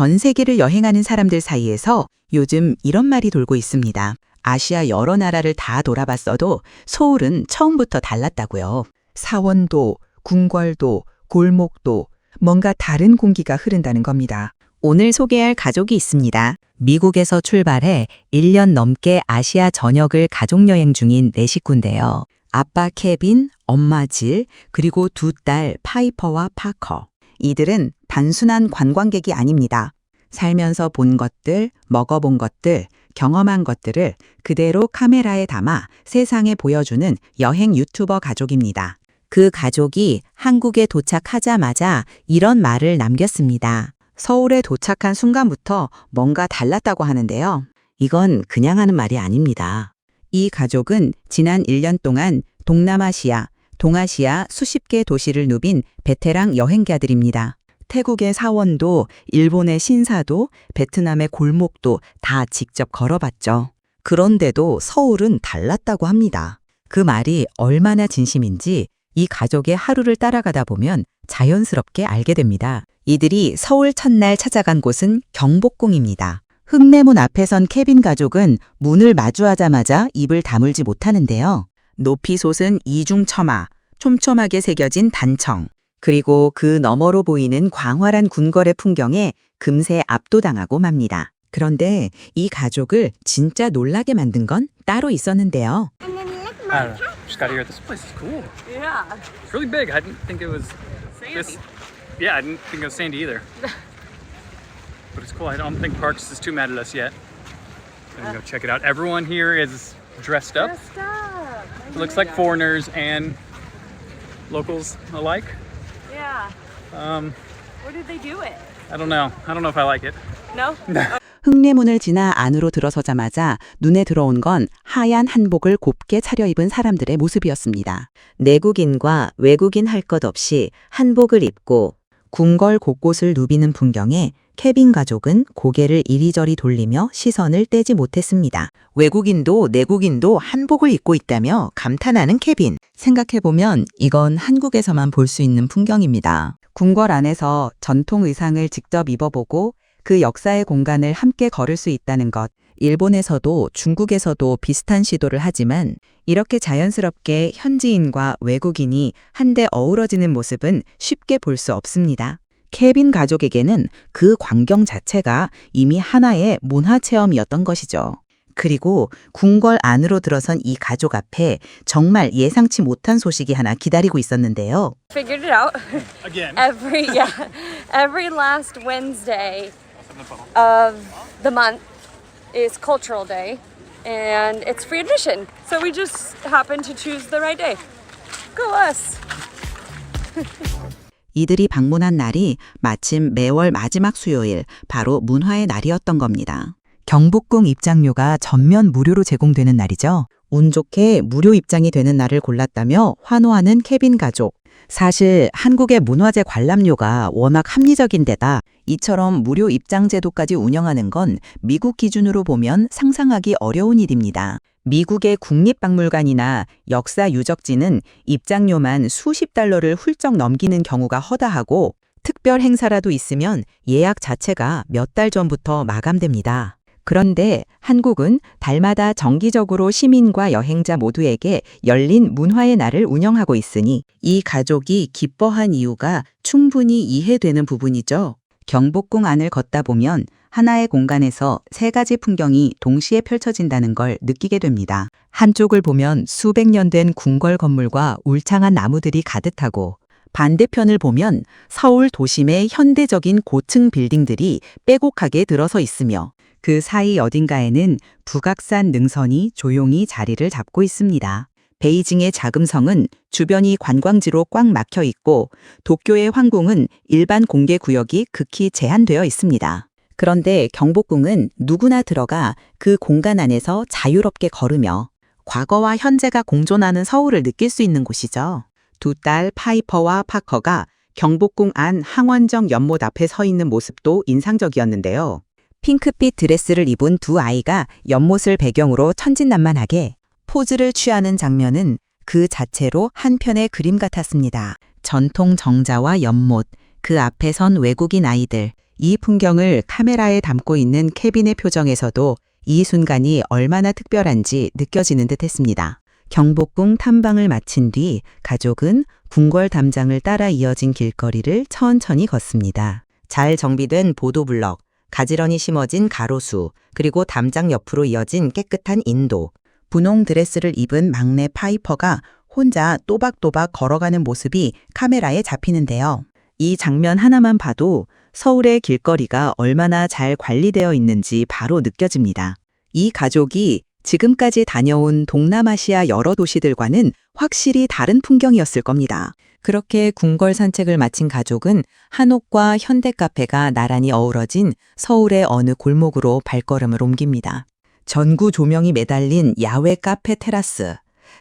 전 세계를 여행하는 사람들 사이에서 요즘 이런 말이 돌고 있습니다. 아시아 여러 나라를 다 돌아봤어도 서울은 처음부터 달랐다고요. 사원도, 궁궐도, 골목도 뭔가 다른 공기가 흐른다는 겁니다. 오늘 소개할 가족이 있습니다. 미국에서 출발해 1년 넘게 아시아 전역을 가족여행 중인 4식구인데요. 아빠 케빈, 엄마 질, 그리고 2딸 파이퍼와 파커. 이들은 단순한 관광객이 아닙니다. 살면서 본 것들, 먹어본 것들, 경험한 것들을 그대로 카메라에 담아 세상에 보여주는 여행 유튜버 가족입니다. 그 가족이 한국에 도착하자마자 이런 말을 남겼습니다. 서울에 도착한 순간부터 뭔가 달랐다고 하는데요. 이건 그냥 하는 말이 아닙니다. 이 가족은 지난 1년 동안 동남아시아, 동아시아 수십 개 도시를 누빈 베테랑 여행가들입니다. 태국의 사원도, 일본의 신사도, 베트남의 골목도 다 직접 걸어봤죠. 그런데도 서울은 달랐다고 합니다. 그 말이 얼마나 진심인지 이 가족의 하루를 따라가다 보면 자연스럽게 알게 됩니다. 이들이 서울 첫날 찾아간 곳은 경복궁입니다. 흙내문 앞에 선 케빈 가족은 문을 마주하자마자 입을 다물지 못하는데요. 높이 솟은 이중처마, 촘촘하게 새겨진 단청, 그리고 그 너머로 보이는 광활한 궁궐의 풍경에 금세 압도당하고 맙니다. 그런데 이 가족을 진짜 놀라게 만든 건 따로 있었는데요. I don't know. Just got here. This place is cool. Yeah. It's really big. I didn't think it was this. Yeah, I didn't think it was sandy either. But it's cool. I don't think Parks is too mad at us yet. I'm gonna go check it out. Everyone here is dressed up. Dressed up. It looks like foreigners and locals alike. Yeah. Where did they do it? I don't know. I don't know if I like it. No? 흙내문을 지나 안으로 들어서자마자 눈에 들어온 건 하얀 한복을 곱게 차려입은 사람들의 모습이었습니다. 내국인과 외국인 할 것 없이 한복을 입고 궁궐 곳곳을 누비는 풍경에 케빈 가족은 고개를 이리저리 돌리며 시선을 떼지 못했습니다. 외국인도 내국인도 한복을 입고 있다며 감탄하는 케빈. 생각해보면 이건 한국에서만 볼 수 있는 풍경입니다. 궁궐 안에서 전통 의상을 직접 입어보고 그 역사의 공간을 함께 걸을 수 있다는 것. 일본에서도 중국에서도 비슷한 시도를 하지만 이렇게 자연스럽게 현지인과 외국인이 한데 어우러지는 모습은 쉽게 볼 수 없습니다. 케빈 가족에게는 그 광경 자체가 이미 하나의 문화체험이었던 것이죠. 그리고 궁궐 안으로 들어선 이 가족 앞에 정말 예상치 못한 소식이 하나 기다리고 있었는데요. Figured it out. Again. Every last Wednesday of the month is Cultural Day, and it's free admission. So we just happened to choose the right day. Go us! 이들이 방문한 날이 마침 매월 마지막 수요일, 바로 문화의 날이었던 겁니다. 경복궁 입장료가 전면 무료로 제공되는 날이죠. 운 좋게 무료 입장이 되는 날을 골랐다며 환호하는 케빈 가족. 사실 한국의 문화재 관람료가 워낙 합리적인 데다 이처럼 무료 입장 제도까지 운영하는 건 미국 기준으로 보면 상상하기 어려운 일입니다. 미국의 국립박물관이나 역사 유적지는 입장료만 수십 달러를 훌쩍 넘기는 경우가 허다하고 특별 행사라도 있으면 예약 자체가 몇 달 전부터 마감됩니다. 그런데 한국은 달마다 정기적으로 시민과 여행자 모두에게 열린 문화의 날을 운영하고 있으니 이 가족이 기뻐한 이유가 충분히 이해되는 부분이죠. 경복궁 안을 걷다 보면 하나의 공간에서 세 가지 풍경이 동시에 펼쳐진다는 걸 느끼게 됩니다. 한쪽을 보면 수백 년 된 궁궐 건물과 울창한 나무들이 가득하고 반대편을 보면 서울 도심의 현대적인 고층 빌딩들이 빼곡하게 들어서 있으며 그 사이 어딘가에는 북악산 능선이 조용히 자리를 잡고 있습니다. 베이징의 자금성은 주변이 관광지로 꽉 막혀 있고 도쿄의 황궁은 일반 공개 구역이 극히 제한되어 있습니다. 그런데 경복궁은 누구나 들어가 그 공간 안에서 자유롭게 걸으며 과거와 현재가 공존하는 서울을 느낄 수 있는 곳이죠. 2딸 파이퍼와 파커가 경복궁 안 항원정 연못 앞에 서 있는 모습도 인상적이었는데요. 핑크빛 드레스를 입은 두 아이가 연못을 배경으로 천진난만하게 포즈를 취하는 장면은 그 자체로 한 편의 그림 같았습니다. 전통 정자와 연못, 그 앞에 선 외국인 아이들, 이 풍경을 카메라에 담고 있는 케빈의 표정에서도 이 순간이 얼마나 특별한지 느껴지는 듯 했습니다. 경복궁 탐방을 마친 뒤 가족은 궁궐 담장을 따라 이어진 길거리를 천천히 걷습니다. 잘 정비된 보도블럭, 가지런히 심어진 가로수, 그리고 담장 옆으로 이어진 깨끗한 인도. 분홍 드레스를 입은 막내 파이퍼가 혼자 또박또박 걸어가는 모습이 카메라에 잡히는데요. 이 장면 하나만 봐도 서울의 길거리가 얼마나 잘 관리되어 있는지 바로 느껴집니다. 이 가족이 지금까지 다녀온 동남아시아 여러 도시들과는 확실히 다른 풍경이었을 겁니다. 그렇게 궁궐 산책을 마친 가족은 한옥과 현대카페가 나란히 어우러진 서울의 어느 골목으로 발걸음을 옮깁니다. 전구 조명이 매달린 야외 카페 테라스,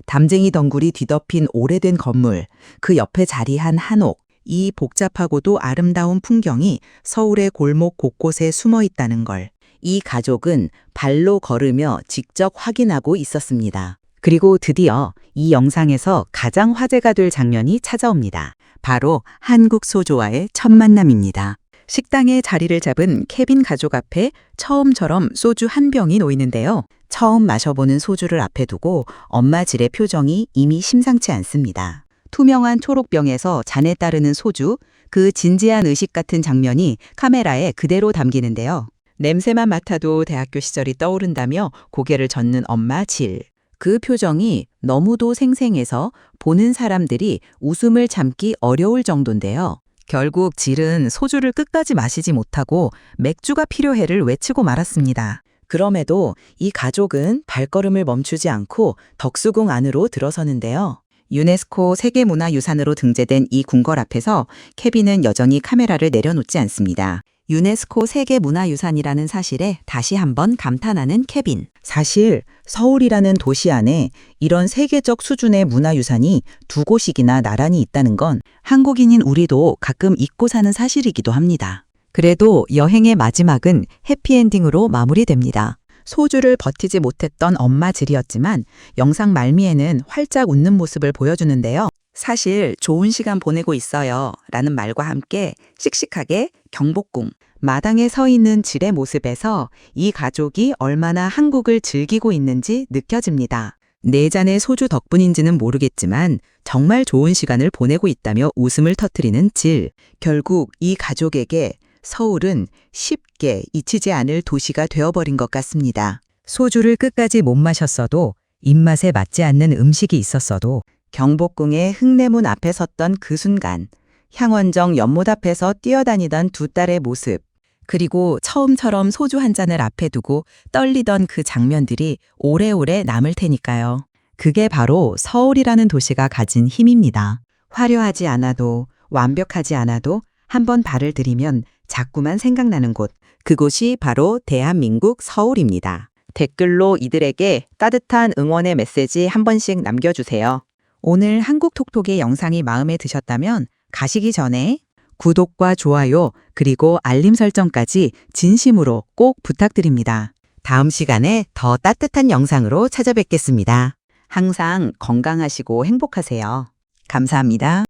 담쟁이 덩굴이 뒤덮인 오래된 건물, 그 옆에 자리한 한옥, 이 복잡하고도 아름다운 풍경이 서울의 골목 곳곳에 숨어 있다는 걸 이 가족은 발로 걸으며 직접 확인하고 있었습니다. 그리고 드디어 이 영상에서 가장 화제가 될 장면이 찾아옵니다. 바로 한국 소주와의 첫 만남입니다. 식당에 자리를 잡은 케빈 가족 앞에 처음처럼 소주 한 병이 놓이는데요. 처음 마셔보는 소주를 앞에 두고 엄마 질의 표정이 이미 심상치 않습니다. 투명한 초록병에서 잔에 따르는 소주, 그 진지한 의식 같은 장면이 카메라에 그대로 담기는데요. 냄새만 맡아도 대학교 시절이 떠오른다며 고개를 젓는 엄마 질. 그 표정이 너무도 생생해서 보는 사람들이 웃음을 참기 어려울 정도인데요. 결국 질은 소주를 끝까지 마시지 못하고 맥주가 필요해를 외치고 말았습니다. 그럼에도 이 가족은 발걸음을 멈추지 않고 덕수궁 안으로 들어서는데요. 유네스코 세계문화유산으로 등재된 이 궁궐 앞에서 케빈은 여전히 카메라를 내려놓지 않습니다. 유네스코 세계문화유산이라는 사실에 다시 한번 감탄하는 케빈. 사실 서울이라는 도시 안에 이런 세계적 수준의 문화유산이 두 곳이나 나란히 있다는 건 한국인인 우리도 가끔 잊고 사는 사실이기도 합니다. 그래도 여행의 마지막은 해피엔딩으로 마무리됩니다. 소주를 버티지 못했던 엄마 질이었지만 영상 말미에는 활짝 웃는 모습을 보여주는데요. 사실 좋은 시간 보내고 있어요 라는 말과 함께 씩씩하게 경복궁 마당에 서 있는 질의 모습에서 이 가족이 얼마나 한국을 즐기고 있는지 느껴집니다. 네 잔의 소주 덕분인지는 모르겠지만 정말 좋은 시간을 보내고 있다며 웃음을 터뜨리는 질. 결국 이 가족에게 서울은 쉽게 잊히지 않을 도시가 되어버린 것 같습니다. 소주를 끝까지 못 마셨어도 입맛에 맞지 않는 음식이 있었어도 경복궁의 흥내문 앞에 섰던 그 순간, 향원정 연못 앞에서 뛰어다니던 두 딸의 모습, 그리고 처음처럼 소주 한 잔을 앞에 두고 떨리던 그 장면들이 오래오래 남을 테니까요. 그게 바로 서울이라는 도시가 가진 힘입니다. 화려하지 않아도 완벽하지 않아도 한번 발을 들이면 자꾸만 생각나는 곳, 그곳이 바로 대한민국 서울입니다. 댓글로 이들에게 따뜻한 응원의 메시지 한 번씩 남겨주세요. 오늘 한국톡톡의 영상이 마음에 드셨다면 가시기 전에 구독과 좋아요 그리고 알림 설정까지 진심으로 꼭 부탁드립니다. 다음 시간에 더 따뜻한 영상으로 찾아뵙겠습니다. 항상 건강하시고 행복하세요. 감사합니다.